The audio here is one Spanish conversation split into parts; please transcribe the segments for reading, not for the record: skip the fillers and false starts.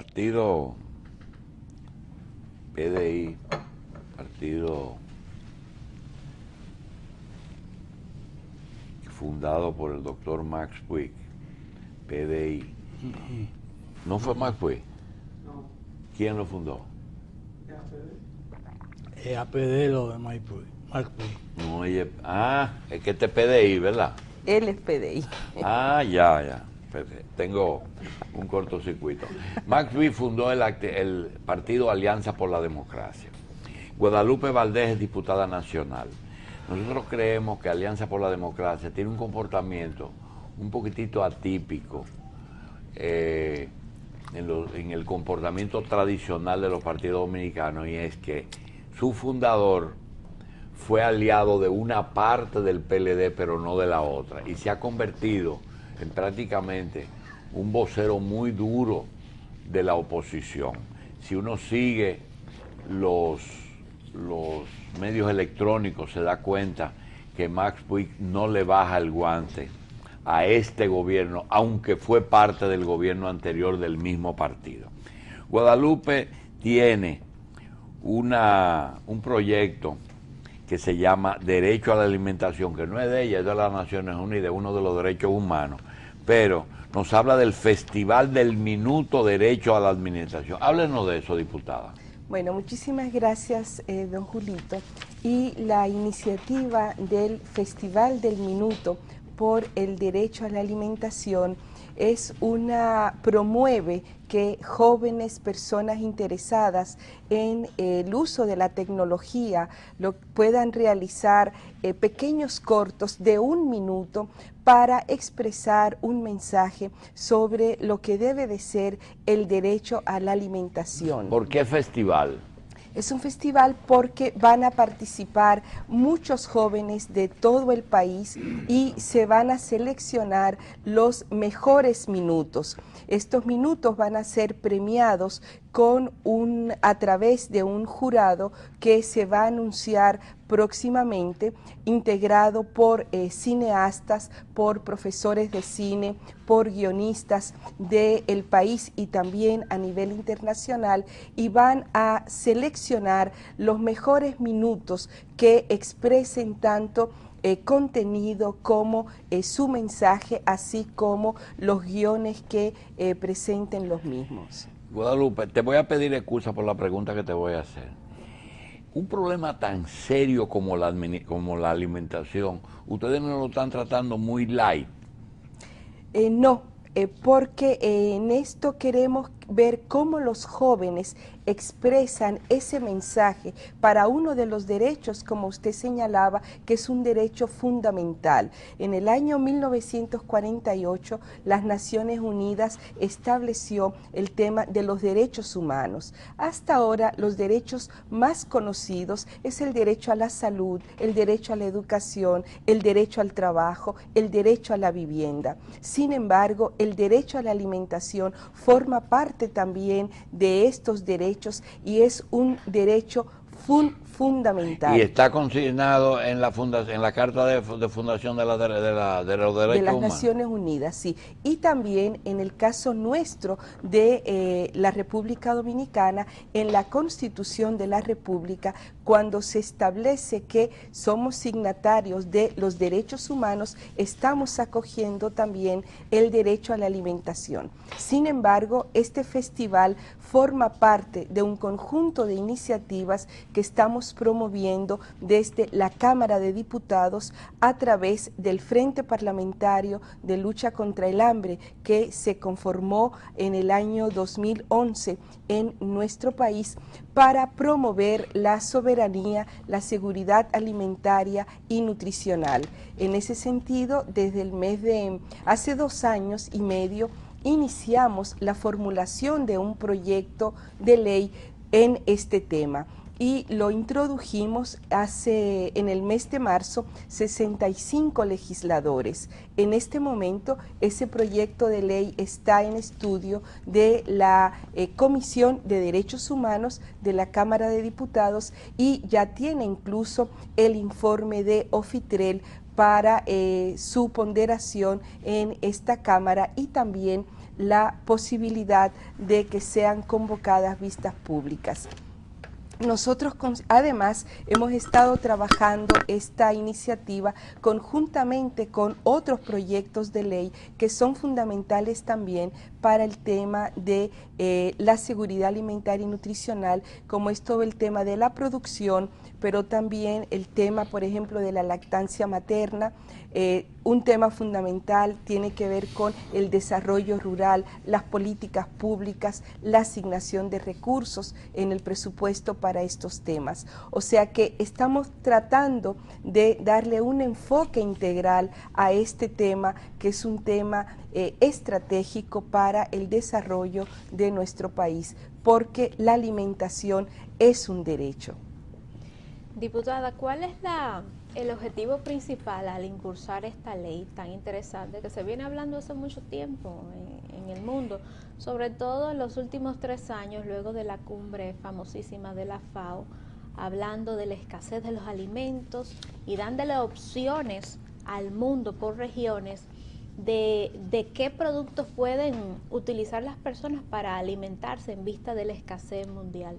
partido PDI, partido fundado por el doctor Max Puig, PDI. ¿No fue Max Puig? No. ¿Quién lo fundó? APD lo de Max Puig. No, oye, es que este es PDI, ¿verdad? Él es PDI. Ya. Tengo un cortocircuito. Max Puig fundó el partido Alianza por la Democracia. Guadalupe Valdés es diputada nacional. Nosotros creemos que Alianza por la Democracia tiene un comportamiento un poquitito atípico en el comportamiento tradicional de los partidos dominicanos, y es que su fundador fue aliado de una parte del PLD, pero no de la otra, y se ha convertido en prácticamente un vocero muy duro de la oposición. Si uno sigue los medios electrónicos, se da cuenta que Max Puig no le baja el guante a este gobierno, aunque fue parte del gobierno anterior del mismo partido. Guadalupe tiene un proyecto que se llama Derecho a la Alimentación, que no es de ella, es de las Naciones Unidas, uno de los derechos humanos, pero nos habla del Festival del Minuto Derecho a la Alimentación. Háblenos de eso, diputada. Bueno, muchísimas gracias, don Julito. Y la iniciativa del Festival del Minuto por el Derecho a la Alimentación promueve que jóvenes, personas interesadas en el uso de la tecnología puedan realizar pequeños cortos de 1 minuto para expresar un mensaje sobre lo que debe de ser el derecho a la alimentación. ¿Por qué festival? Es un festival porque van a participar muchos jóvenes de todo el país y se van a seleccionar los mejores minutos. Estos minutos van a ser premiados a través de un jurado que se va a anunciar próximamente, integrado por cineastas, por profesores de cine, por guionistas del país y también a nivel internacional, y van a seleccionar los mejores minutos que expresen tanto contenido como su mensaje, así como los guiones que presenten los mismos. Guadalupe, te voy a pedir excusa por la pregunta que te voy a hacer. Un problema tan serio como la alimentación, ustedes no lo están tratando muy light. No, porque en esto queremos ver cómo los jóvenes expresan ese mensaje para uno de los derechos, como usted señalaba, que es un derecho fundamental. En el año 1948, las Naciones Unidas estableció el tema de los derechos humanos. Hasta ahora, los derechos más conocidos es el derecho a la salud, el derecho a la educación, el derecho al trabajo, el derecho a la vivienda. Sin embargo, el derecho a la alimentación forma parte también de estos derechos y es un derecho fundamental. Y está consignado en la Carta de Fundación de los Derechos Humanos. De las Naciones Unidas, sí. Y también en el caso nuestro de la República Dominicana, en la Constitución de la República, cuando se establece que somos signatarios de los derechos humanos, estamos acogiendo también el derecho a la alimentación. Sin embargo, este festival forma parte de un conjunto de iniciativas que estamos promoviendo desde la Cámara de Diputados a través del Frente Parlamentario de Lucha contra el Hambre, que se conformó en el año 2011 en nuestro país para promover la soberanía, la seguridad alimentaria y nutricional. En ese sentido, desde hace 2 años y medio, iniciamos la formulación de un proyecto de ley en este tema y lo introdujimos en el mes de marzo 65 legisladores. En este momento ese proyecto de ley está en estudio de la Comisión de Derechos Humanos de la Cámara de Diputados y ya tiene incluso el informe de Ofitrel para su ponderación en esta Cámara y también la posibilidad de que sean convocadas vistas públicas. Nosotros además hemos estado trabajando esta iniciativa conjuntamente con otros proyectos de ley que son fundamentales también para el tema de la seguridad alimentaria y nutricional, como es todo el tema de la producción, pero también el tema, por ejemplo, de la lactancia materna. Un tema fundamental tiene que ver con el desarrollo rural, las políticas públicas, la asignación de recursos en el presupuesto para estos temas. O sea que estamos tratando de darle un enfoque integral a este tema, que es un tema estratégico para el desarrollo de nuestro país, porque la alimentación es un derecho. Diputada, ¿cuál es el objetivo principal al impulsar esta ley tan interesante que se viene hablando hace mucho tiempo en el mundo, sobre todo en los últimos 3 años, luego de la cumbre famosísima de la FAO, hablando de la escasez de los alimentos y dándole opciones al mundo por regiones de qué productos pueden utilizar las personas para alimentarse en vista de la escasez mundial?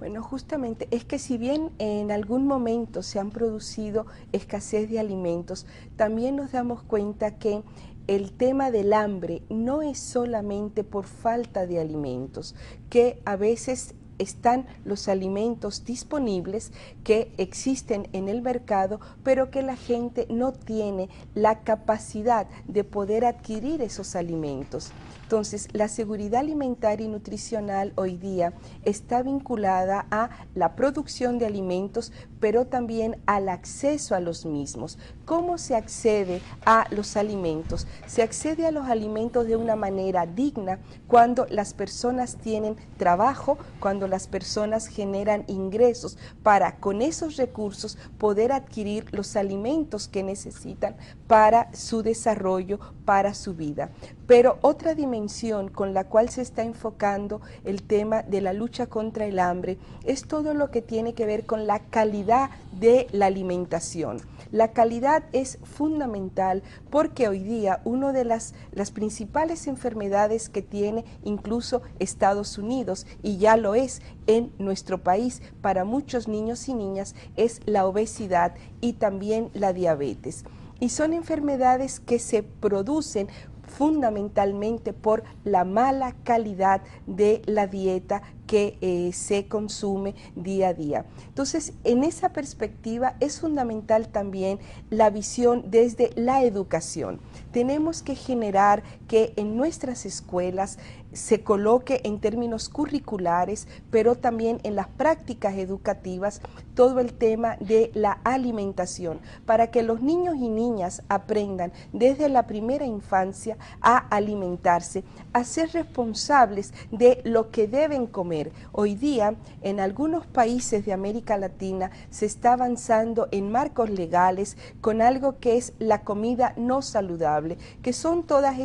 Bueno, justamente es que si bien en algún momento se han producido escasez de alimentos, también nos damos cuenta que el tema del hambre no es solamente por falta de alimentos, que a veces están los alimentos disponibles que existen en el mercado, pero que la gente no tiene la capacidad de poder adquirir esos alimentos. Entonces, la seguridad alimentaria y nutricional hoy día está vinculada a la producción de alimentos, pero también al acceso a los mismos. ¿Cómo se accede a los alimentos? Se accede a los alimentos de una manera digna cuando las personas tienen trabajo, cuando las personas generan ingresos para con esos recursos poder adquirir los alimentos que necesitan para su desarrollo, para su vida. Pero otra dimensión con la cual se está enfocando el tema de la lucha contra el hambre es todo lo que tiene que ver con la calidad de la alimentación. La calidad es fundamental porque hoy día una de las principales enfermedades que tiene incluso Estados Unidos, y ya lo es en nuestro país para muchos niños y niñas, es la obesidad y también la diabetes. Y son enfermedades que se producen fundamentalmente por la mala calidad de la dieta que se consume día a día. Entonces, en esa perspectiva es fundamental también la visión desde la educación. Tenemos que generar que en nuestras escuelas se coloque en términos curriculares, pero también en las prácticas educativas, todo el tema de la alimentación, para que los niños y niñas aprendan desde la primera infancia a alimentarse, a ser responsables de lo que deben comer. Hoy día, en algunos países de América Latina, se está avanzando en marcos legales con algo que es la comida no saludable, que son todas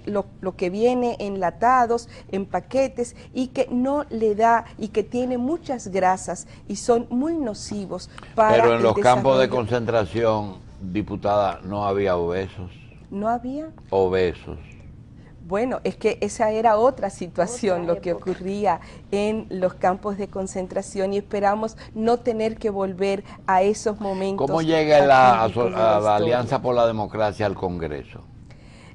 lo que viene enlatados, en paquetes, y que no le da, y que tiene muchas grasas y son muy nocivos para el Pero en los campos de desarrollo. concentración, diputada, no había obesos. ¿No había? Obesos. Bueno, es que esa era otra situación, Otra lo que época. ocurría en los campos de concentración, y esperamos no tener que volver a esos momentos. ¿Cómo llega la atípicos de la historia. Alianza por la Democracia al Congreso?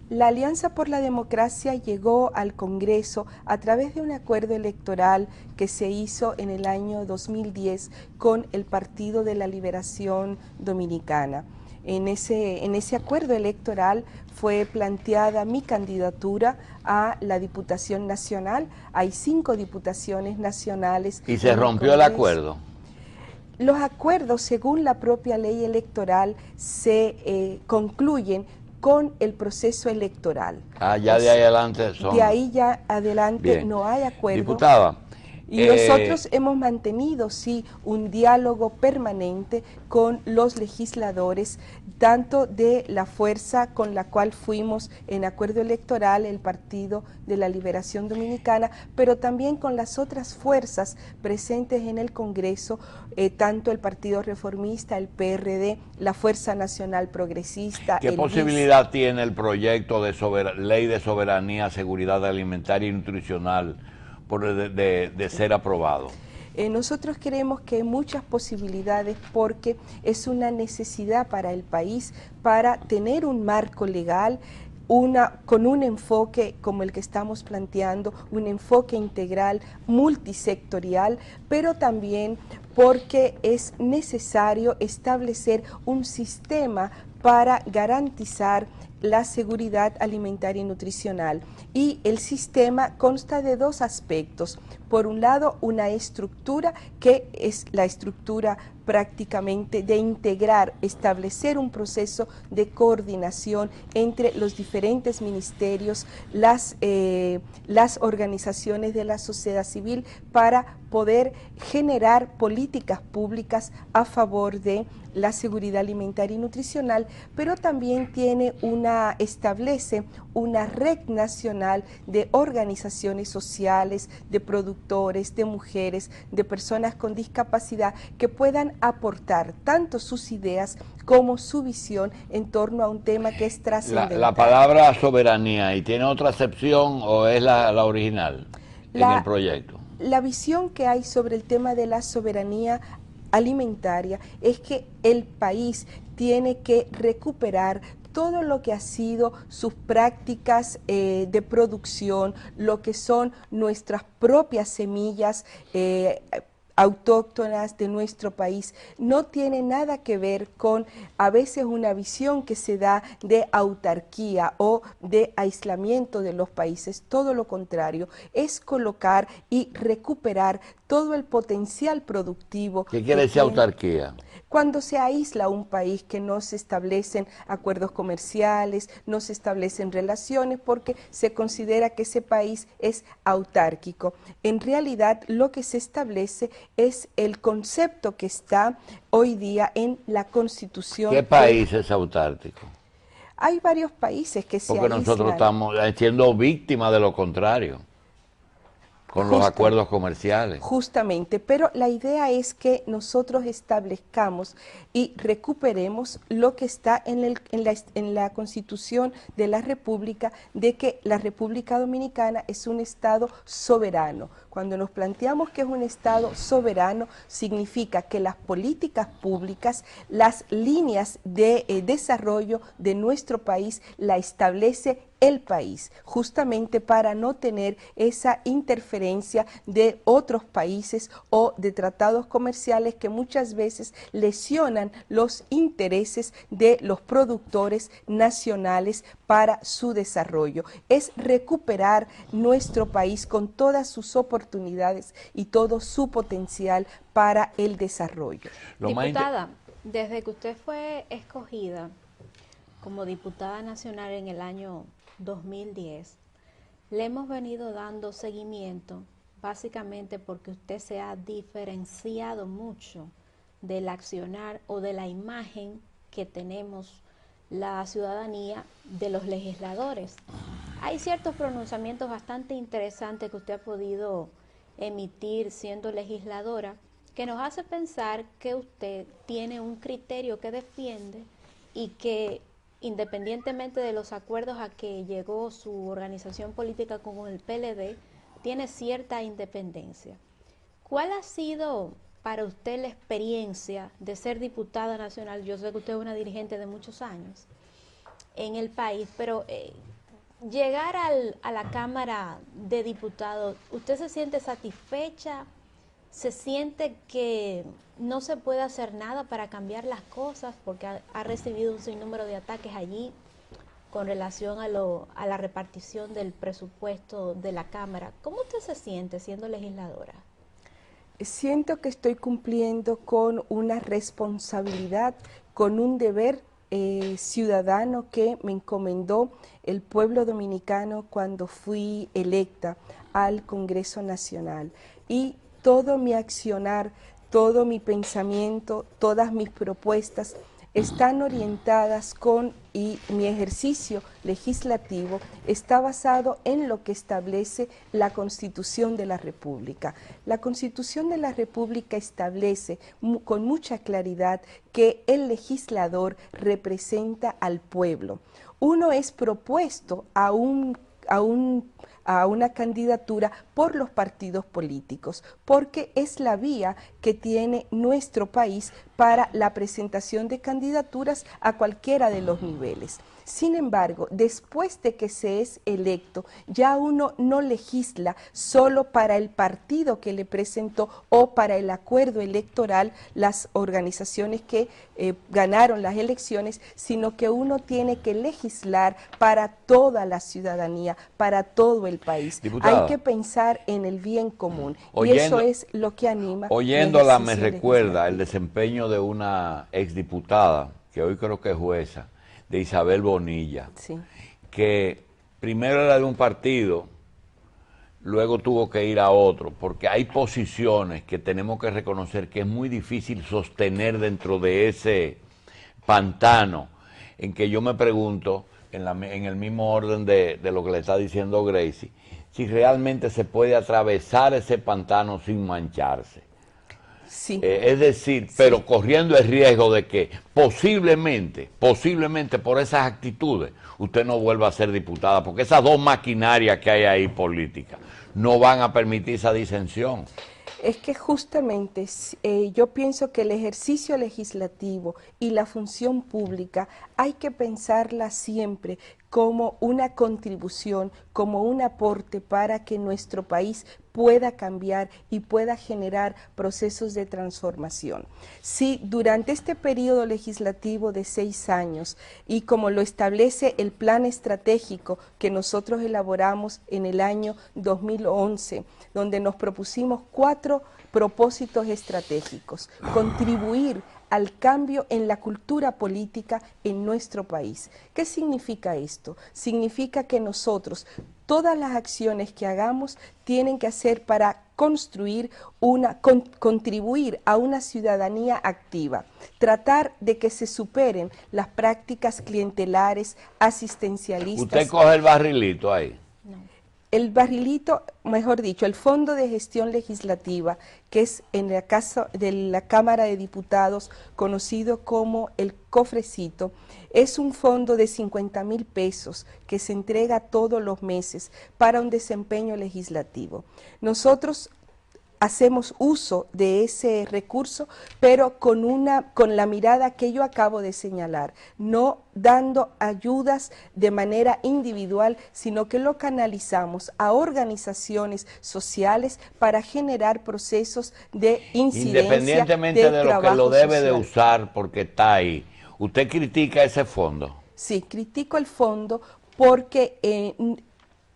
La Alianza por la Democracia llegó al Congreso a través de un acuerdo electoral que se hizo en el año 2010 con el Partido de la Liberación Dominicana. En ese acuerdo electoral fue planteada mi candidatura a la Diputación Nacional. Hay 5 diputaciones nacionales. ¿Y se rompió el acuerdo? Los acuerdos, según la propia ley electoral, se concluyen con el proceso electoral. Ah, ya de ahí adelante son... De ahí ya adelante Bien. no hay acuerdo. Diputada, Y nosotros hemos mantenido, sí, un diálogo permanente con los legisladores, tanto de la fuerza con la cual fuimos en acuerdo electoral, el Partido de la Liberación Dominicana, pero también con las otras fuerzas presentes en el Congreso, tanto el Partido Reformista, el PRD, la Fuerza Nacional Progresista. ¿Qué posibilidad tiene el proyecto de ley de soberanía, seguridad alimentaria y nutricional de ser aprobado? Nosotros creemos que hay muchas posibilidades porque es una necesidad para el país para tener un marco legal con un enfoque como el que estamos planteando, un enfoque integral, multisectorial, pero también porque es necesario establecer un sistema para garantizar la seguridad alimentaria y nutricional. Y el sistema consta de dos aspectos. Por un lado, una estructura que es la estructura prácticamente de integrar, establecer un proceso de coordinación entre los diferentes ministerios, las organizaciones de la sociedad civil para poder generar políticas públicas a favor de la seguridad alimentaria y nutricional, pero también establece una red nacional de organizaciones sociales, de productores, de mujeres, de personas con discapacidad que puedan aportar tanto sus ideas como su visión en torno a un tema que es trascendental. La palabra soberanía, ¿y tiene otra acepción o es la original en el proyecto? La visión que hay sobre el tema de la soberanía alimentaria es que el país tiene que recuperar todo lo que ha sido sus prácticas de producción, lo que son nuestras propias semillas autóctonas de nuestro país. No tiene nada que ver con a veces una visión que se da de autarquía o de aislamiento de los países. Todo lo contrario, es colocar y recuperar todo el potencial productivo. ¿Qué quiere decir autarquía? Cuando se aísla un país, que no se establecen acuerdos comerciales, no se establecen relaciones porque se considera que ese país es autárquico. En realidad lo que se establece es el concepto que está hoy día en la Constitución. ¿Qué país es autárquico? Hay varios países que se aíslan. Porque nosotros estamos siendo víctimas de lo contrario, con los acuerdos comerciales. Justamente, pero la idea es que nosotros establezcamos y recuperemos lo que está en la Constitución de la República, de que la República Dominicana es un Estado soberano. Cuando nos planteamos que es un Estado soberano, significa que las políticas públicas, las líneas de desarrollo de nuestro país, la establece el país, justamente para no tener esa interferencia de otros países o de tratados comerciales que muchas veces lesionan los intereses de los productores nacionales para su desarrollo. Es recuperar nuestro país con todas sus oportunidades y todo su potencial para el desarrollo. Diputada, desde que usted fue escogida como diputada nacional en el año 2010, le hemos venido dando seguimiento básicamente porque usted se ha diferenciado mucho del accionar o de la imagen que tenemos la ciudadanía de los legisladores. Hay ciertos pronunciamientos bastante interesantes que usted ha podido emitir siendo legisladora que nos hace pensar que usted tiene un criterio que defiende y que independientemente de los acuerdos a que llegó su organización política con el PLD, tiene cierta independencia. ¿Cuál ha sido para usted la experiencia de ser diputada nacional? Yo sé que usted es una dirigente de muchos años en el país, pero llegar a la Cámara de Diputados, ¿usted se siente satisfecha? ¿Se siente que no se puede hacer nada para cambiar las cosas porque ha recibido un sinnúmero de ataques allí con relación a la repartición del presupuesto de la Cámara? ¿Cómo usted se siente siendo legisladora? Siento que estoy cumpliendo con una responsabilidad, con un deber ciudadano que me encomendó el pueblo dominicano cuando fui electa al Congreso Nacional y todo mi accionar, todo mi pensamiento, todas mis propuestas están orientadas y mi ejercicio legislativo está basado en lo que establece la Constitución de la República. La Constitución de la República establece con mucha claridad que el legislador representa al pueblo. Uno es propuesto a una candidatura por los partidos políticos, porque es la vía que tiene nuestro país para la presentación de candidaturas a cualquiera de los niveles. Sin embargo, después de que se es electo, ya uno no legisla solo para el partido que le presentó o para el acuerdo electoral, las organizaciones que ganaron las elecciones, sino que uno tiene que legislar para toda la ciudadanía, para todo el país. Diputada, hay que pensar en el bien común y eso es lo que anima. Oyéndola me recuerda el desempeño de una exdiputada, que hoy creo que es jueza, de Isabel Bonilla, sí, que primero era de un partido, luego tuvo que ir a otro, porque hay posiciones que tenemos que reconocer que es muy difícil sostener dentro de ese pantano, en que yo me pregunto, en el mismo orden de lo que le está diciendo Gracie, si realmente se puede atravesar ese pantano sin mancharse. Sí. Es decir, pero corriendo el riesgo de que posiblemente por esas actitudes usted no vuelva a ser diputada, porque esas dos maquinarias que hay ahí políticas no van a permitir esa disensión. Es que justamente yo pienso que el ejercicio legislativo y la función pública hay que pensarla siempre como una contribución, como un aporte para que nuestro país pueda cambiar y pueda generar procesos de transformación. Si durante este periodo legislativo de 6 años, y como lo establece el plan estratégico que nosotros elaboramos en el año 2011, donde nos propusimos 4 propósitos estratégicos, contribuir al cambio en la cultura política en nuestro país. ¿Qué significa esto? Significa que nosotros, todas las acciones que hagamos tienen que hacer para construir contribuir a una ciudadanía activa, tratar de que se superen las prácticas clientelares, asistencialistas. ¿Usted coge el barrilito ahí? El barrilito, mejor dicho, el Fondo de Gestión Legislativa, que es en el caso de la Cámara de Diputados, conocido como el cofrecito, es un fondo de 50.000 pesos que se entrega todos los meses para un desempeño legislativo. Nosotros hacemos uso de ese recurso, pero con la mirada que yo acabo de señalar, no dando ayudas de manera individual, sino que lo canalizamos a organizaciones sociales para generar procesos de incidencia, independientemente de lo que lo debe social. De usar porque está ahí. ¿Usted critica ese fondo? Sí, critico el fondo porque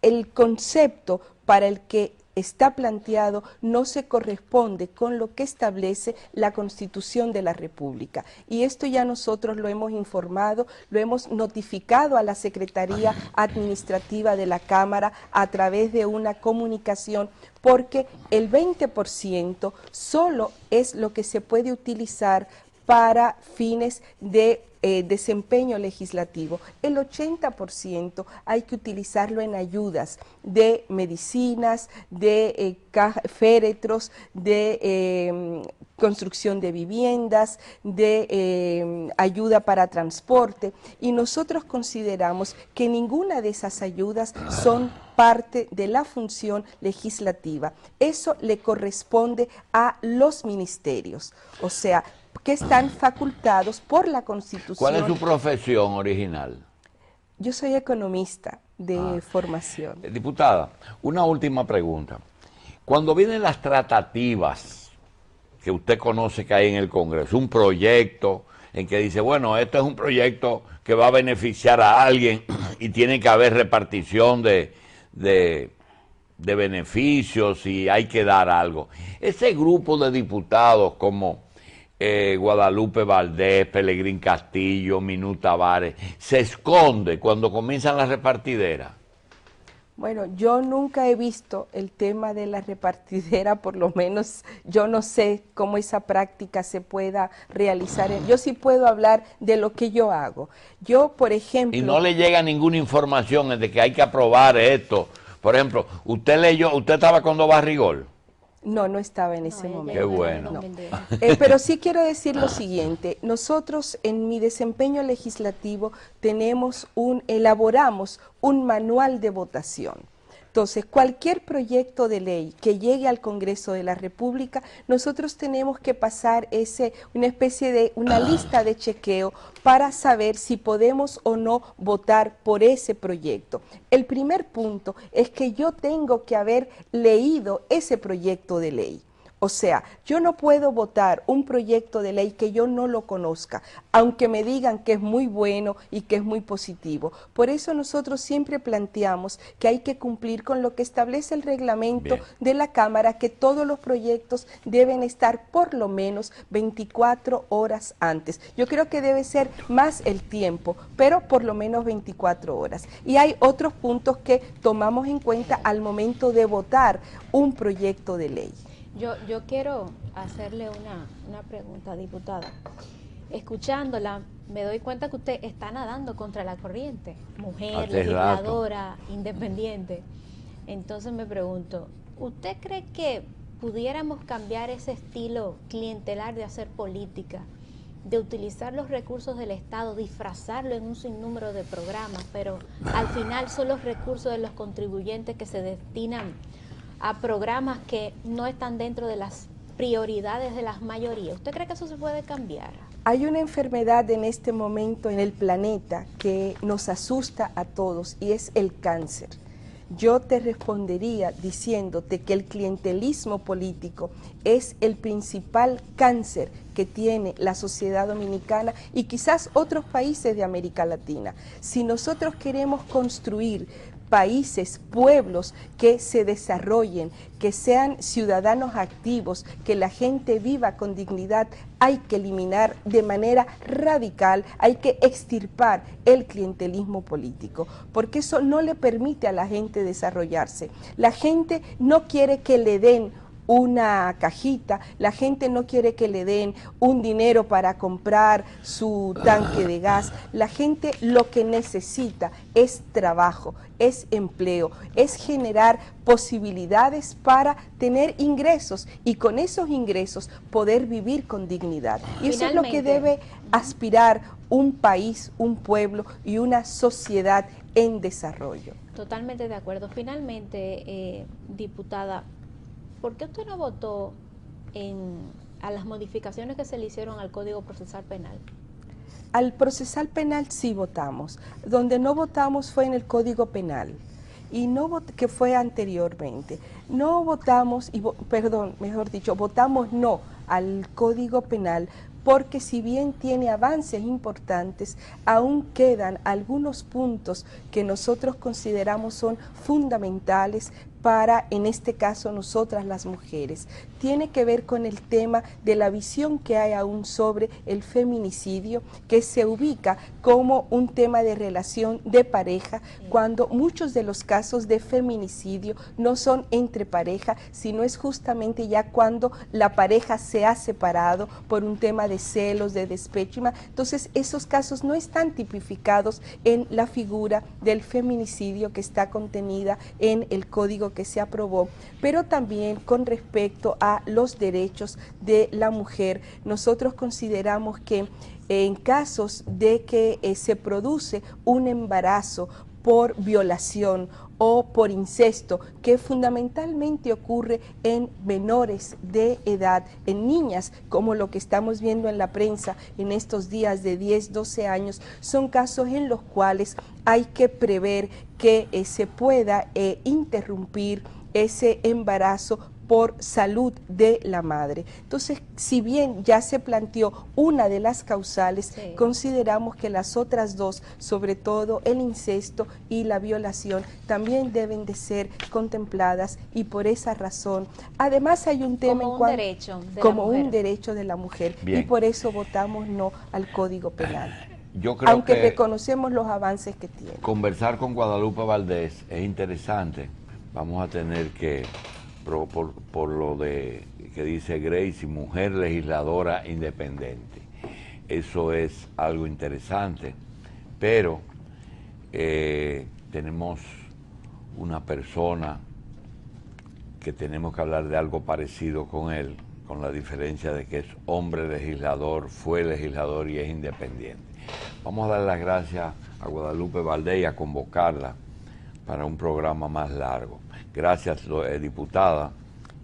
el concepto para el que está planteado no se corresponde con lo que establece la Constitución de la República. Y esto ya nosotros lo hemos informado, lo hemos notificado a la Secretaría Administrativa de la Cámara a través de una comunicación, porque el 20% solo es lo que se puede utilizar para fines de desempeño legislativo. El 80% hay que utilizarlo en ayudas de medicinas, de féretros, de construcción de viviendas, de ayuda para transporte, y nosotros consideramos que ninguna de esas ayudas son parte de la función legislativa. Eso le corresponde a los ministerios, o sea, que están facultados por la Constitución. ¿Cuál es su profesión original? Yo soy economista de formación. Diputada, una última pregunta. Cuando vienen las tratativas que usted conoce que hay en el Congreso, un proyecto en que dice, bueno, esto es un proyecto que va a beneficiar a alguien y tiene que haber repartición de beneficios y hay que dar algo. Ese grupo de diputados como Guadalupe Valdés, Pelegrín Castillo, Minú Tavares, se esconde cuando comienzan las repartideras. Bueno, yo nunca he visto el tema de la repartidera, por lo menos yo no sé cómo esa práctica se pueda realizar. Yo sí puedo hablar de lo que yo hago. Yo, por ejemplo... Y no le llega ninguna información de que hay que aprobar esto. Por ejemplo, usted estaba con Dos Barrigol. No, no estaba en ese momento. Qué bueno. No. Pero sí quiero decir lo siguiente, nosotros en mi desempeño legislativo elaboramos un manual de votación. Entonces, cualquier proyecto de ley que llegue al Congreso de la República, nosotros tenemos que pasar una lista de chequeo para saber si podemos o no votar por ese proyecto. El primer punto es que yo tengo que haber leído ese proyecto de ley. O sea, yo no puedo votar un proyecto de ley que yo no lo conozca, aunque me digan que es muy bueno y que es muy positivo. Por eso nosotros siempre planteamos que hay que cumplir con lo que establece el reglamento de la Cámara, que todos los proyectos deben estar por lo menos 24 horas antes. Yo creo que debe ser más el tiempo, pero por lo menos 24 horas. Y hay otros puntos que tomamos en cuenta al momento de votar un proyecto de ley. Yo quiero hacerle una pregunta, diputada. Escuchándola, me doy cuenta que usted está nadando contra la corriente, mujer, legisladora, independiente. Entonces me pregunto, ¿usted cree que pudiéramos cambiar ese estilo clientelar de hacer política, de utilizar los recursos del Estado, disfrazarlo en un sinnúmero de programas, pero al final son los recursos de los contribuyentes que se destinan a programas que no están dentro de las prioridades de las mayorías? ¿Usted cree que eso se puede cambiar? Hay una enfermedad en este momento en el planeta que nos asusta a todos y es el cáncer. Yo te respondería diciéndote que el clientelismo político es el principal cáncer que tiene la sociedad dominicana y quizás otros países de América Latina. Si nosotros queremos construir países, pueblos que se desarrollen, que sean ciudadanos activos, que la gente viva con dignidad, hay que eliminar de manera radical, hay que extirpar el clientelismo político, porque eso no le permite a la gente desarrollarse. La gente no quiere que le den una cajita, la gente no quiere que le den un dinero para comprar su tanque de gas, la gente lo que necesita es trabajo, es empleo, es generar posibilidades para tener ingresos y con esos ingresos poder vivir con dignidad. Y eso es lo que debe aspirar un país, un pueblo y una sociedad en desarrollo. Totalmente de acuerdo. Finalmente, diputada, ¿por qué usted no votó a las modificaciones que se le hicieron al Código Procesal Penal? Al procesal penal sí votamos. Donde no votamos fue en el Código Penal, y que fue anteriormente. No votamos, votamos no al Código Penal, porque si bien tiene avances importantes, aún quedan algunos puntos que nosotros consideramos son fundamentales para, en este caso, nosotras las mujeres. Tiene que ver con el tema de la visión que hay aún sobre el feminicidio, que se ubica como un tema de relación de pareja, cuando muchos de los casos de feminicidio no son entre pareja, sino es justamente ya cuando la pareja se ha separado por un tema de celos, de despecho. Entonces, esos casos no están tipificados en la figura del feminicidio que está contenida en el Código que se aprobó, pero también con respecto a los derechos de la mujer. Nosotros consideramos que en casos de que se produce un embarazo por violación o por incesto, que fundamentalmente ocurre en menores de edad, en niñas, como lo que estamos viendo en la prensa en estos días de 10, 12 años, son casos en los cuales hay que prever que se pueda interrumpir ese embarazo por salud de la madre. Entonces, si bien ya se planteó una de las causales, consideramos que las otras dos, sobre todo el incesto y la violación, también deben de ser contempladas, y por esa razón, además hay un tema como un derecho de la mujer. Un derecho de la mujer, y por eso votamos no al Código Penal. yo creo aunque que reconocemos los avances que tiene. conversar con Guadalupe Valdés es interesante. Vamos a tener que, por lo de que dice Gracie, mujer legisladora independiente. Eso es algo interesante, pero tenemos una persona que tenemos que hablar de algo parecido con él, con la diferencia de que es hombre legislador, fue legislador y es independiente. Vamos a dar las gracias a Guadalupe Valdés y a convocarla para un programa más largo. Gracias, diputada,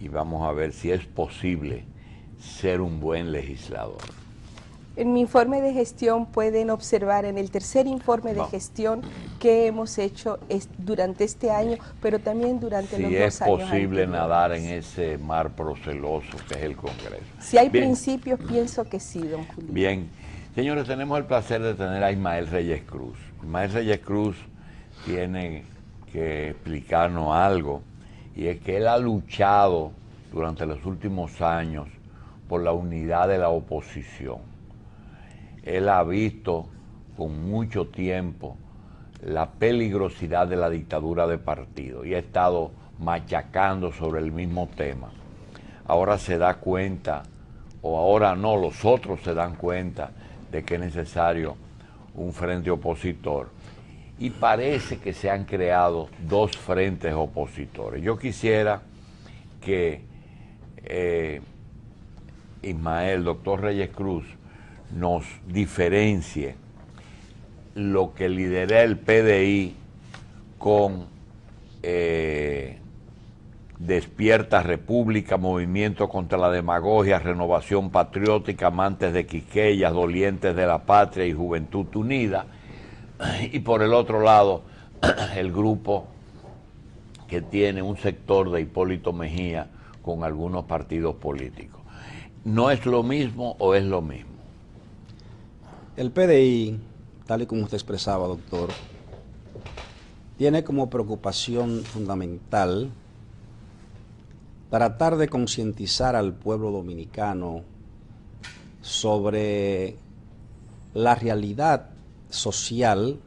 y vamos a ver si es posible ser un buen legislador. En mi informe de gestión pueden observar en el tercer informe de gestión que hemos hecho durante este año, pero también durante los 2 años Si es posible anteriores. nadar en ese mar proceloso que es el Congreso. Si hay Bien. principios, pienso que sí, don Julio. Bien, señores, tenemos el placer de tener a Ismael Reyes Cruz. Ismael Reyes Cruz tiene que explicarnos algo, y es que él ha luchado durante los últimos años por la unidad de la oposición. Él ha visto con mucho tiempo la peligrosidad de la dictadura de partido y ha estado machacando sobre el mismo tema. Ahora se da cuenta, o ahora no, los otros se dan cuenta de que es necesario un frente opositor. Y parece que se han creado 2 frentes opositores. Yo quisiera que Ismael, doctor Reyes Cruz, nos diferencie lo que lidera el PDI con Despierta República, Movimiento contra la Demagogia, Renovación Patriótica, Amantes de Quisqueya, Dolientes de la Patria y Juventud Unida, y por el otro lado el grupo que tiene un sector de Hipólito Mejía con algunos partidos políticos. ¿No es lo mismo o es lo mismo? El PDI, tal y como usted expresaba, doctor, tiene como preocupación fundamental tratar de concientizar al pueblo dominicano sobre la realidad social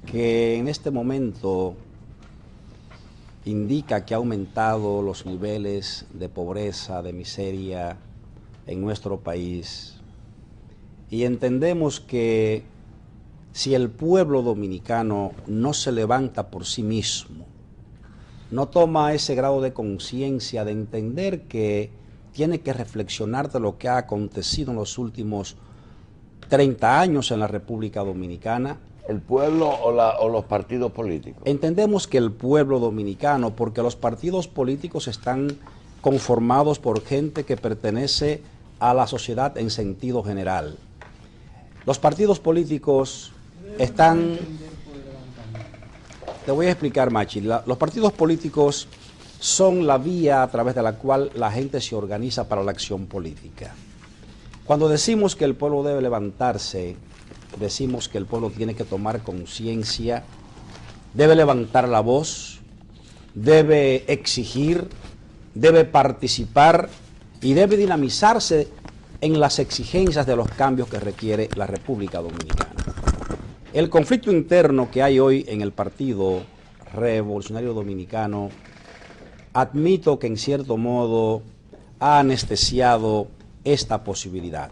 que en este momento indica que ha aumentado los niveles de pobreza, de miseria en nuestro país. Y entendemos que si el pueblo dominicano no se levanta por sí mismo, no toma ese grado de conciencia de entender que tiene que reflexionar de lo que ha acontecido en los últimos 30 años en la República Dominicana. ¿El pueblo o los partidos políticos? Entendemos que el pueblo dominicano, porque los partidos políticos están conformados por gente que pertenece a la sociedad en sentido general. Los partidos políticos están... Te voy a explicar, Machi. Los partidos políticos son la vía a través de la cual la gente se organiza para la acción política. Cuando decimos que el pueblo debe levantarse, decimos que el pueblo tiene que tomar conciencia, debe levantar la voz, debe exigir, debe participar y debe dinamizarse en las exigencias de los cambios que requiere la República Dominicana. El conflicto interno que hay hoy en el Partido Revolucionario Dominicano, admito que en cierto modo ha anestesiado esta posibilidad.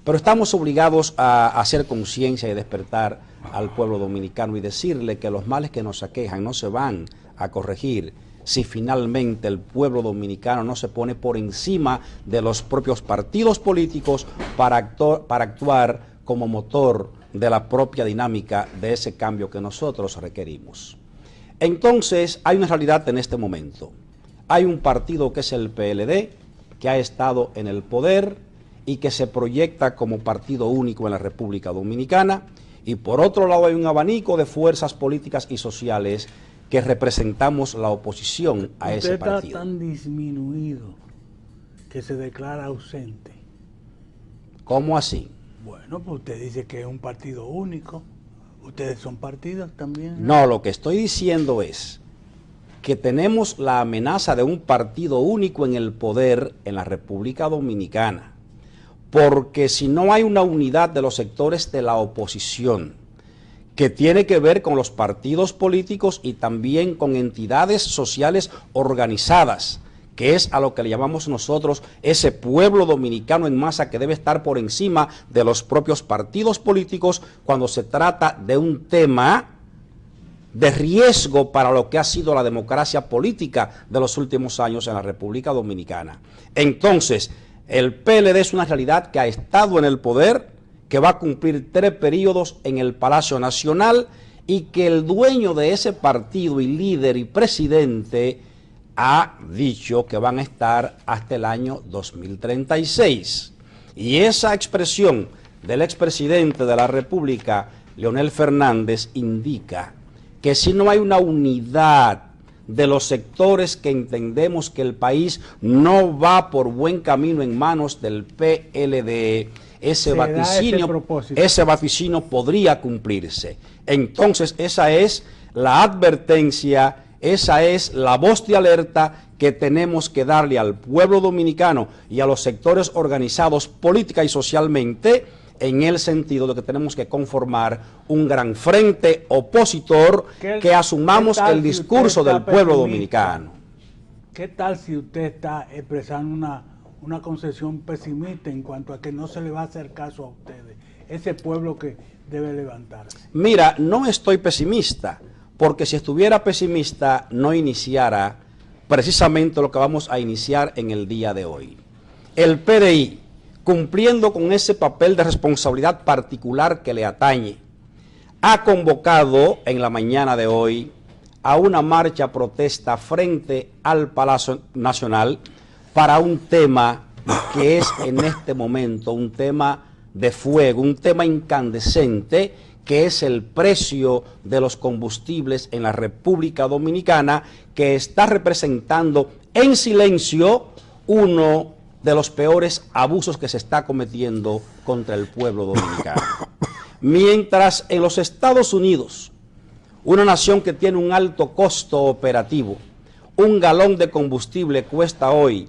Pero estamos obligados a hacer conciencia y despertar al pueblo dominicano y decirle que los males que nos aquejan no se van a corregir si finalmente el pueblo dominicano no se pone por encima de los propios partidos políticos para actuar como motor de la propia dinámica de ese cambio que nosotros requerimos. Entonces, hay una realidad en este momento. Hay un partido que es el PLD, que ha estado en el poder y que se proyecta como partido único en la República Dominicana, y por otro lado hay un abanico de fuerzas políticas y sociales que representamos la oposición a ese partido. Usted está tan disminuido que se declara ausente. ¿Cómo así? Bueno, pues usted dice que es un partido único. ¿Ustedes son partidos también? No, lo que estoy diciendo es que tenemos la amenaza de un partido único en el poder en la República Dominicana. porque si no hay una unidad de los sectores de la oposición, que tiene que ver con los partidos políticos y también con entidades sociales organizadas, que es a lo que le llamamos nosotros ese pueblo dominicano en masa que debe estar por encima de los propios partidos políticos cuando se trata de un tema de riesgo para lo que ha sido la democracia política de los últimos años en la República Dominicana. Entonces, el PLD es una realidad que ha estado en el poder, que va a cumplir 3 periodos en el Palacio Nacional y que el dueño de ese partido y líder y presidente ha dicho que van a estar hasta el año 2036. Y esa expresión del expresidente de la República, Leonel Fernández, indica que si no hay una unidad de los sectores que entendemos que el país no va por buen camino en manos del PLD, ese vaticinio podría cumplirse. Entonces, esa es la advertencia, esa es la voz de alerta que tenemos que darle al pueblo dominicano y a los sectores organizados política y socialmente, en el sentido de que tenemos que conformar un gran frente opositor que asumamos el discurso del pueblo dominicano. ¿Qué tal si usted está expresando una concepción pesimista en cuanto a que no se le va a hacer caso a ustedes, ese pueblo que debe levantarse? Mira, no estoy pesimista, porque si estuviera pesimista no iniciara precisamente lo que vamos a iniciar en el día de hoy. El PDI, cumpliendo con ese papel de responsabilidad particular que le atañe, ha convocado en la mañana de hoy a una marcha protesta frente al Palacio Nacional para un tema que es en este momento un tema de fuego, un tema incandescente, que es el precio de los combustibles en la República Dominicana, que está representando en silencio uno de los peores abusos que se está cometiendo contra el pueblo dominicano. Mientras en los Estados Unidos, una nación que tiene un alto costo operativo, un galón de combustible cuesta hoy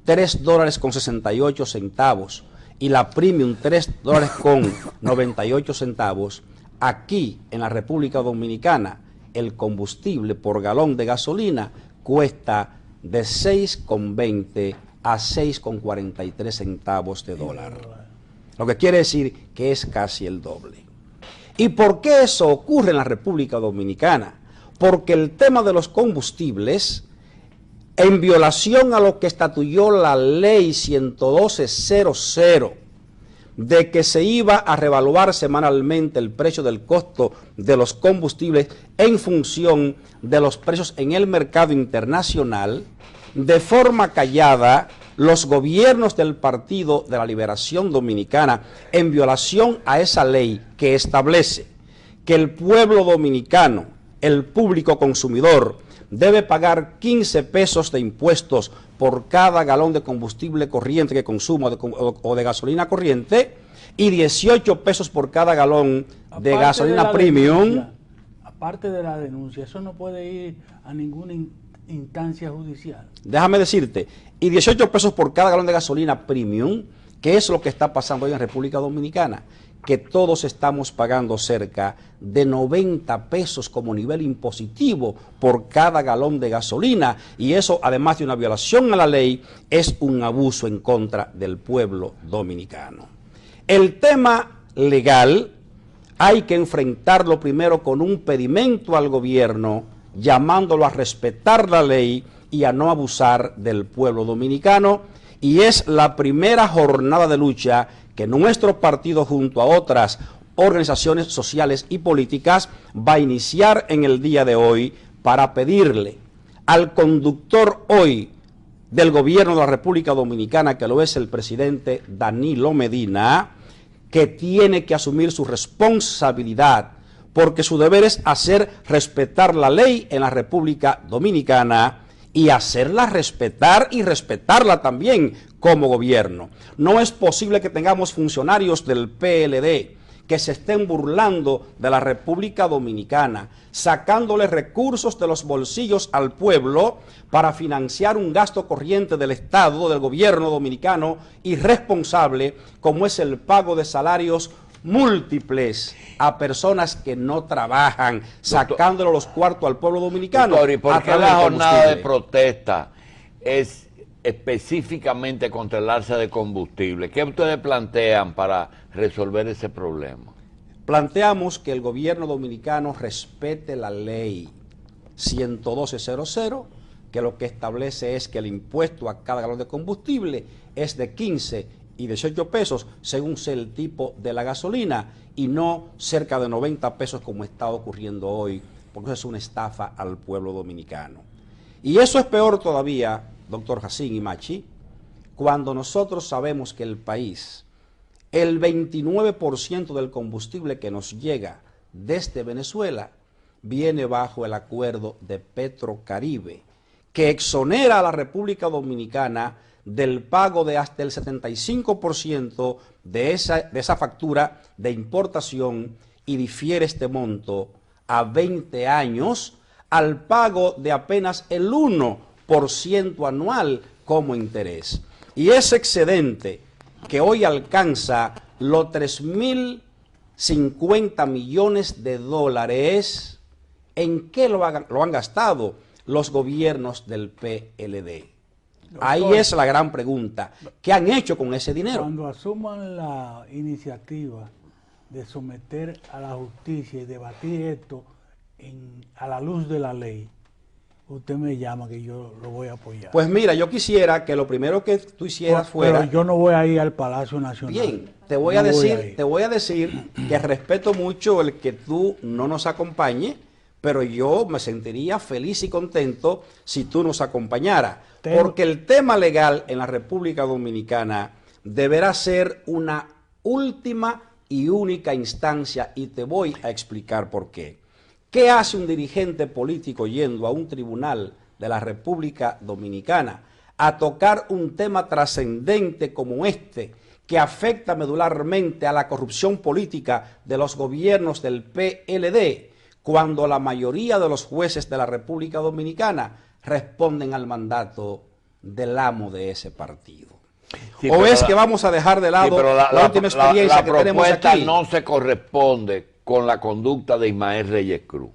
$3.68 y la premium $3.98, aquí en la República Dominicana el combustible por galón de gasolina cuesta de 6,20 a 6,43 centavos de dólar. Lo que quiere decir que es casi el doble. ¿Y por qué eso ocurre en la República Dominicana? Porque el tema de los combustibles, en violación a lo que estatuyó la ley 112.00, de que se iba a revaluar semanalmente el precio del costo de los combustibles en función de los precios en el mercado internacional, de forma callada, los gobiernos del Partido de la Liberación Dominicana, en violación a esa ley que establece que el pueblo dominicano, el público consumidor, debe pagar 15 pesos de impuestos por cada galón de combustible corriente que consuma o de gasolina corriente y 18 pesos por cada galón de gasolina premium. Aparte de la denuncia, eso no puede ir a ninguna instancia judicial. Déjame decirte, y 18 pesos por cada galón de gasolina premium, que es lo que está pasando hoy en República Dominicana, que todos estamos pagando cerca de 90 pesos como nivel impositivo por cada galón de gasolina, y eso, además de una violación a la ley, es un abuso en contra del pueblo dominicano. El tema legal hay que enfrentarlo primero con un pedimento al gobierno, llamándolo a respetar la ley y a no abusar del pueblo dominicano, y es la primera jornada de lucha que nuestro partido, junto a otras organizaciones sociales y políticas, va a iniciar en el día de hoy para pedirle al conductor hoy del gobierno de la República Dominicana, que lo es el presidente Danilo Medina, que tiene que asumir su responsabilidad, porque su deber es hacer respetar la ley en la República Dominicana y hacerla respetar y respetarla también como gobierno. No es posible que tengamos funcionarios del PLD que se estén burlando de la República Dominicana, sacándole recursos de los bolsillos al pueblo para financiar un gasto corriente del Estado, del gobierno dominicano, irresponsable, como es el pago de salarios múltiples a personas que no trabajan, sacándole los cuartos al pueblo dominicano. Doctor, ¿y por qué la jornada de protesta es específicamente contra el alza de combustible? ¿Qué ustedes plantean para resolver ese problema? Planteamos que el gobierno dominicano respete la ley 112.00, que lo que establece es que el impuesto a cada galón de combustible es de 15 y 18 pesos según sea el tipo de la gasolina y no cerca de 90 pesos como está ocurriendo hoy, porque eso es una estafa al pueblo dominicano. Y eso es peor todavía, doctor Jacín y Machi, cuando nosotros sabemos que el país, el 29% del combustible que nos llega desde Venezuela viene bajo el acuerdo de Petrocaribe, que exonera a la República Dominicana del pago de hasta el 75% de esa factura de importación y difiere este monto a 20 años al pago de apenas el 1% anual como interés. Y ese excedente que hoy alcanza los 3.050 millones de dólares, ¿en qué lo han gastado los gobiernos del PLD? Doctor, ahí es la gran pregunta. ¿Qué han hecho con ese dinero? Cuando asuman la iniciativa de someter a la justicia y debatir esto a la luz de la ley, usted me llama que yo lo voy a apoyar. Pues mira, yo quisiera que lo primero que tú hicieras fuera... Pero yo no voy a ir al Palacio Nacional. Bien, te voy a decir que respeto mucho el que tú no nos acompañes, pero yo me sentiría feliz y contento si tú nos acompañaras. Porque el tema legal en la República Dominicana deberá ser una última y única instancia y te voy a explicar por qué. ¿Qué hace un dirigente político yendo a un tribunal de la República Dominicana a tocar un tema trascendente como este que afecta medularmente a la corrupción política de los gobiernos del PLD cuando la mayoría de los jueces de la República Dominicana responden al mandato del amo de ese partido? Sí, ¿o es que vamos a dejar de lado la última experiencia que tenemos aquí? La propuesta no se corresponde con la conducta de Ismael Reyes Cruz.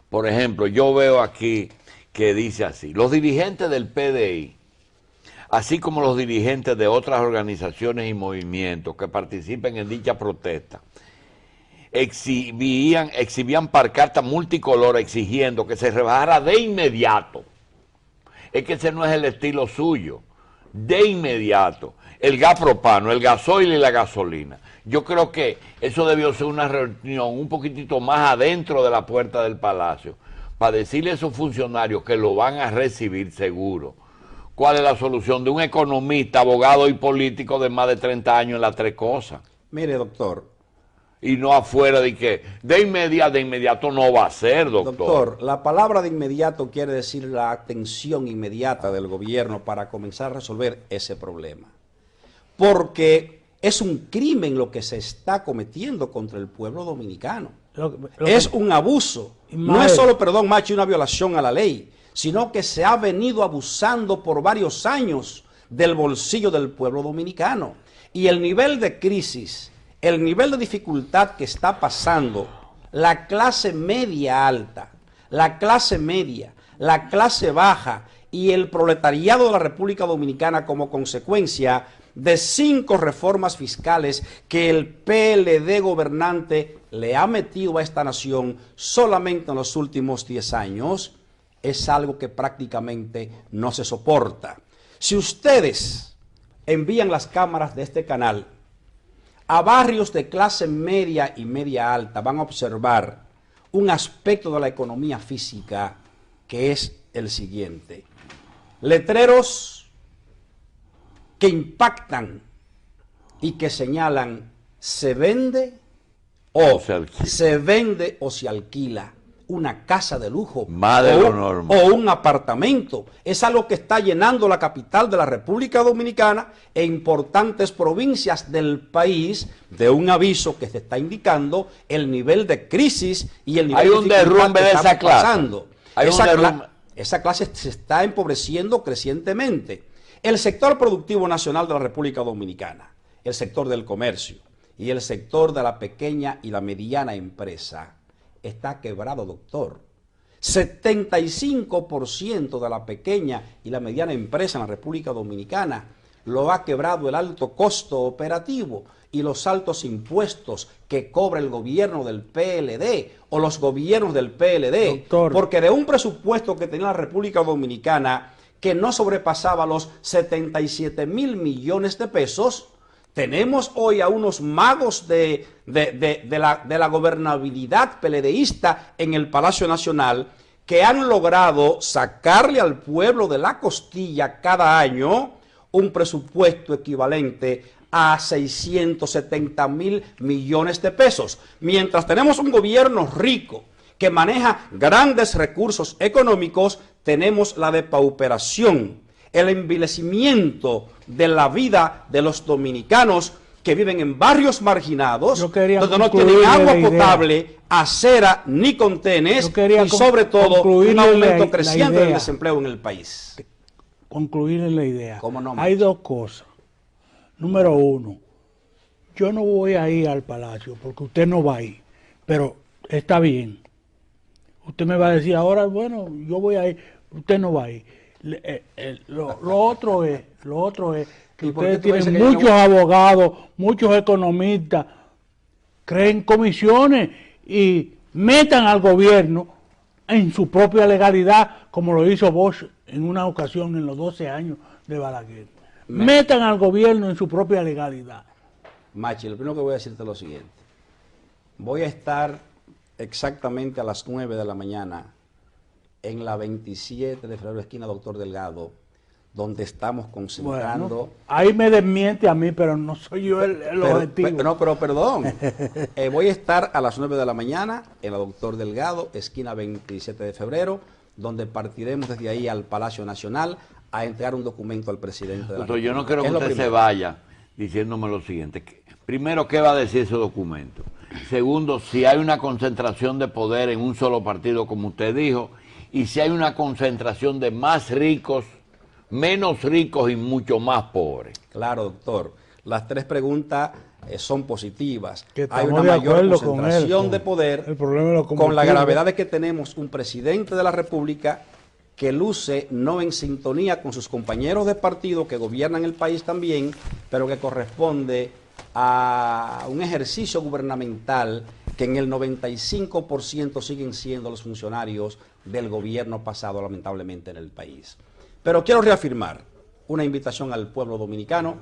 Por ejemplo, yo veo aquí que dice así: los dirigentes del PDI, así como los dirigentes de otras organizaciones y movimientos que participen en dicha protesta, exhibían pancartas multicolores exigiendo que se rebajara de inmediato. Es que ese no es el estilo suyo. De inmediato el gas propano, el gasoil y la gasolina. Yo creo que eso debió ser una reunión un poquitito más adentro de la puerta del Palacio para decirle a esos funcionarios que lo van a recibir seguro. ¿Cuál es la solución de un economista, abogado y político de más de 30 años en las tres cosas? Mire, doctor. Y no afuera de que de inmediato no va a ser, doctor. Doctor, la palabra de inmediato quiere decir la atención inmediata del gobierno para comenzar a resolver ese problema. Porque es un crimen lo que se está cometiendo contra el pueblo dominicano. Es un abuso. No es solo, perdón, Machi, una violación a la ley, sino que se ha venido abusando por varios años del bolsillo del pueblo dominicano. Y el nivel de crisis, el nivel de dificultad que está pasando la clase media alta, la clase media, la clase baja y el proletariado de la República Dominicana como consecuencia de 5 reformas fiscales que el PLD gobernante le ha metido a esta nación solamente en los últimos 10 años, es algo que prácticamente no se soporta. Si ustedes envían las cámaras de este canal a barrios de clase media y media alta, van a observar un aspecto de la economía física que es el siguiente: letreros que impactan y que señalan se vende o se alquila. una casa de lujo Más de lo normal. o un apartamento. Es algo que está llenando la capital de la República Dominicana e importantes provincias del país de un aviso que se está indicando el nivel de crisis y el nivel Hay un de dificultad derrumbe que de esa estamos clase. pasando. Hay un derrumbe. Esa clase se está empobreciendo crecientemente. El sector productivo nacional de la República Dominicana, el sector del comercio y el sector de la pequeña y la mediana empresa está quebrado, doctor. 75% de la pequeña y la mediana empresa en la República Dominicana lo ha quebrado el alto costo operativo y los altos impuestos que cobra el gobierno del PLD o los gobiernos del PLD. Doctor. Porque de un presupuesto que tenía la República Dominicana que no sobrepasaba los 77.000 millones de pesos, tenemos hoy a unos magos de la gobernabilidad peledeísta en el Palacio Nacional que han logrado sacarle al pueblo de la costilla cada año un presupuesto equivalente a 670.000 millones de pesos. Mientras tenemos un gobierno rico que maneja grandes recursos económicos, tenemos la depauperación, el envilecimiento de la vida de los dominicanos que viven en barrios marginados, donde no tienen agua potable, acera ni contenes y sobre todo un aumento creciente del desempleo en el país. Concluir en la idea. ¿Cómo no, Hay macho? dos cosas. Número uno, yo no voy a ir al Palacio porque usted no va a ir, pero está bien. Usted me va a decir ahora, bueno, yo voy a ir, usted no va a ir. Lo otro es que ¿Y por qué ustedes tú dices tienen que yo no muchos abogados, muchos economistas, creen comisiones y metan al gobierno en su propia legalidad, como lo hizo Bosch en una ocasión en los 12 años de Balaguer. Metan al gobierno en su propia legalidad. Machi, lo primero que voy a decirte es lo siguiente. Voy a estar exactamente a las 9 de la mañana en la 27 de febrero, esquina Doctor Delgado, donde estamos concentrando... Bueno, ahí me desmiente a mí, pero no soy yo el objetivo. Pero perdón. Voy a estar a las 9 de la mañana en la Doctor Delgado, esquina 27 de febrero, donde partiremos desde ahí al Palacio Nacional a entregar un documento al presidente de la Doctor, yo no quiero República. que Es lo usted se primero. vaya diciéndome lo siguiente. Primero, ¿qué va a decir ese documento? Segundo, si hay una concentración de poder en un solo partido, como usted dijo, y si hay una concentración de más ricos, menos ricos y mucho más pobres. Claro, doctor. Las tres preguntas son positivas. Que Hay estamos una de mayor acuerdo con concentración él, de poder el problema de los con la combustibles. gravedad de que tenemos un presidente de la República que luce no en sintonía con sus compañeros de partido que gobiernan el país también, pero que corresponde a un ejercicio gubernamental que en el 95% siguen siendo los funcionarios del gobierno pasado, lamentablemente, en el país. Pero quiero reafirmar una invitación al pueblo dominicano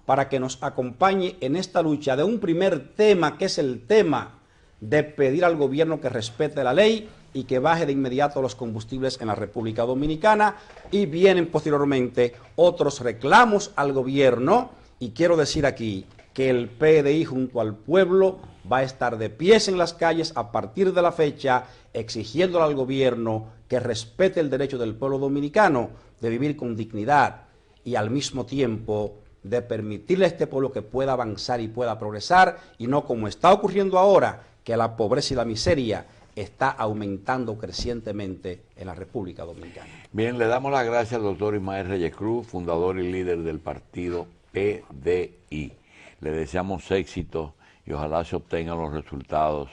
para que nos acompañe en esta lucha de un primer tema, que es el tema de pedir al gobierno que respete la ley y que baje de inmediato los combustibles en la República Dominicana, y vienen posteriormente otros reclamos al gobierno, y quiero decir aquí que el PDI junto al pueblo va a estar de pies en las calles a partir de la fecha, exigiéndole al gobierno que respete el derecho del pueblo dominicano de vivir con dignidad y al mismo tiempo de permitirle a este pueblo que pueda avanzar y pueda progresar, y no como está ocurriendo ahora, que la pobreza y la miseria está aumentando crecientemente en la República Dominicana. Bien, le damos las gracias al doctor Ismael Reyes Cruz, fundador y líder del partido PDI. Le deseamos éxito y ojalá se obtengan los resultados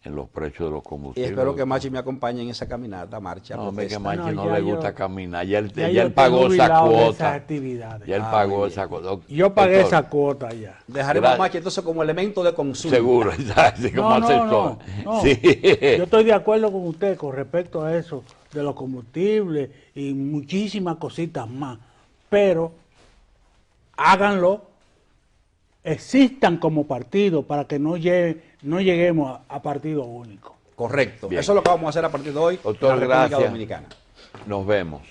en los precios de los Y combustibles. espero que Machi me acompañe en esa caminata, marcha. No, hombre, que a protesta. Machi No, no ya le yo- gusta caminar. Ya él, ya ya yo él pagó estoy esa jubilado de esas cuota. actividades. Ya él Ah, pagó muy esa bien. cuota. Yo pagué Doctor, esa cuota ya. Dejaremos Gracias. a Machi entonces como elemento de consumo. Seguro, así como asesor. No. Sí. Yo estoy de acuerdo con usted con respecto a eso de los combustibles y muchísimas cositas más, pero háganlo, existan como partido para que no lleguemos a partido único. Correcto. Bien. Eso es lo que vamos a hacer a partir de hoy Doctor, en la República gracias. Dominicana. Nos vemos.